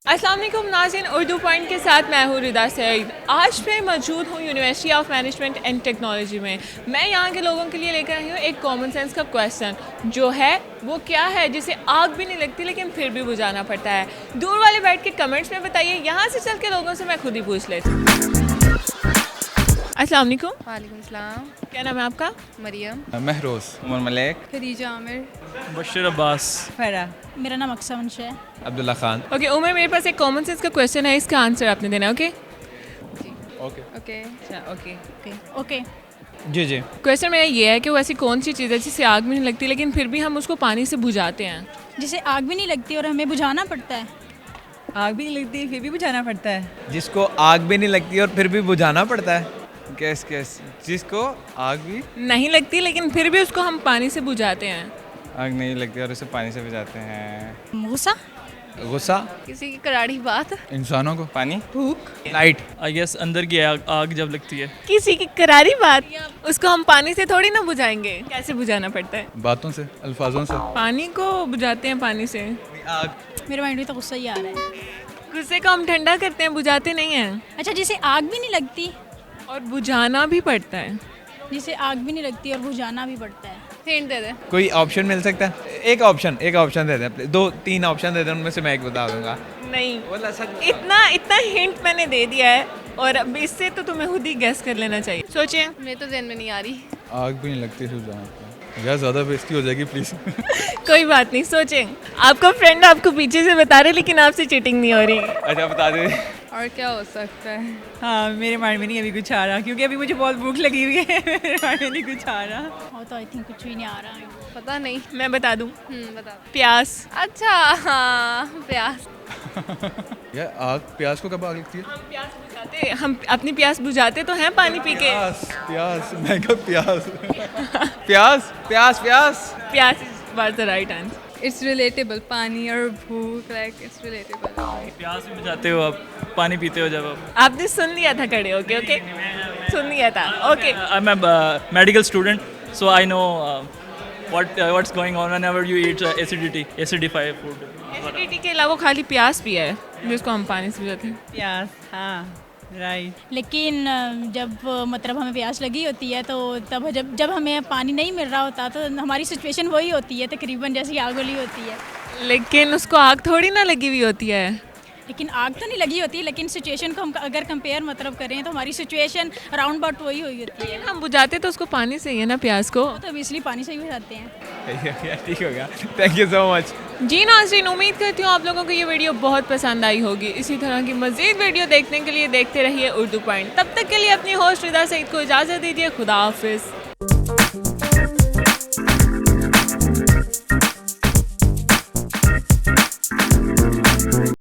अस्सलाम वालेकुम नाज़रीन, उर्दू पॉइंट के साथ मैं हूँ रिदा सईद। आज मैं मौजूद हूँ university of management and technology में। मैं यहाँ के लोगों के लिए लेकर आई हूँ एक कॉमन सेंस का क्वेश्चन, जो है वो क्या है जिसे आग भी नहीं लगती लेकिन फिर भी बुझाना पड़ता है। दूर वाले बैठ के कमेंट्स में बताइए, यहाँ से चल के लोगों से मैं खुद ही पूछ लेती हूँ। अस्सलाम वालेकुम। वालेकुम सलाम। क्या नाम है आपका? मरियम। महरोज, उमर मलिक, खदीजा आमिर। बशीर अब्बास। फरा। मेरा नाम अक्सा वंश है। अब्दुल्ला खान। ओके उमर, मेरे पास एक कॉमन सेंस का क्वेश्चन है, इसका आंसर आपने देना है। Okay okay okay. अच्छा ओके। ओके। जी जी। क्वेश्चन मेरा ये है कि वो ऐसी कौन सी चीज़ है जिससे आग भी नहीं लगती लेकिन फिर भी हम उसको पानी से बुझाते हैं? जिसे आग भी नहीं लगती और हमें बुझाना पड़ता है। आग भी नहीं लगती फिर भी बुझाना पड़ता है। जिसको आग भी नहीं लगती और फिर भी बुझाना पड़ता है। कैस जिसको आग भी नहीं लगती लेकिन फिर भी उसको हम पानी से बुझाते हैं। आग नहीं लगती और उसे पानी से बुझाते हैं। गुस्सा। गुस्सा, किसी की करारी बात। इंसानों को पानी, भूख। लाइट, आई गेस अंदर की आग जब लगती है। किसी की करारी बात, उसको हम पानी से थोड़ी ना बुझाएंगे। कैसे बुझाना पड़ता है? बातों से, अल्फाजों से। पानी को बुझाते हैं पानी से। आग मेरे माइंड में तो गुस्सा ही आ रहा है। गुस्से को हम ठंडा करते हैं, बुझाते नहीं हैं। अच्छा, जिसे आग भी नहीं लगती और बुझाना भी पड़ता है। जिसे आग भी नहीं लगती और बुझाना भी पड़ता है। हिंट दे दे। कोई ऑप्शन मिल सकता है? एक ऑप्शन दे दे, 2-3 ऑप्शन दे दे, उनमें से मैं एक बता दूंगा। नहीं, बोला सच। इतना हिंट मैंने दे दिया है और अब इससे तो तुम्हें खुद ही गैस कर लेना चाहिए। सोचिए। मेरे तो जहन में नहीं आ रही। आग भी नहीं लगती फिर यार, ज़्यादा बेइज्जती हो जाएगी प्लीज़। कोई बात नहीं, सोचें। आपका फ्रेंड आपको पीछे से बता रहे लेकिन आपसे चीटिंग नहीं हो रही। अच्छा बता दे। और क्या हो सकता है? हाँ, मेरे माइंड में नहीं अभी कुछ आ रहा क्योंकि अभी मुझे बहुत भूख लगी हुई है। मेरे माइंड में नहीं कुछ आ रहा। और तो आई थिंक कुछ भी नहीं आ रहा है। पता नहीं। मैं बता दूं, बता। प्यास। अच्छा हाँ, प्यास। यार आग, प्यास को कब आग लगती है? हम अपनी प्यास बुझाते तो हैं पानी पी के। प्यास, मैं कहा प्यास। प्यास। प्यास was the right answer. It's relatable. पानी और भूख, लाइक इट्स रिलेटेबल। प्यास भी बुझाते हो आप, पानी पीते हो जब आप। आपने सुन लिया था खड़े होके? ओके, सुन लिया था। Okay. I am medical student, so I know what's going on whenever you eat acidify food. Acidity के अलावा खाली प्यास भी है जिसको हम पानी से बुझाते हैं। प्यास, हाँ राइट। लेकिन जब मतलब हमें प्यास लगी होती है तो तब जब हमें पानी नहीं मिल रहा होता तो हमारी सिचुएशन वही होती है, तकरीबन जैसी आग वाली होती है। लेकिन उसको आग थोड़ी ना लगी हुई होती है। लेकिन आग तो नहीं लगी होती, लेकिन सिचुएशन को हम अगर कंपेयर मतलब करें तो हमारी सिचुएशन राउंड अबाउट वही हुई होती है। हम बुझाते तो उसको पानी से ही है ना, प्यास को। तो अब इसलिए पानी से ही बुझाते हैं। ठीक हो गया, थैंक यू सो मच। जी नाज़रीन, उम्मीद करती हूँ आप लोगों को ये वीडियो बहुत पसंद आई होगी। इसी तरह की मज़ीद वीडियो देखने के लिए देखते रहिए उर्दू पॉइंट। तब तक के लिए अपनी होस्ट रिदा सईद को इजाज़त दीजिए। खुदा हाफिज़।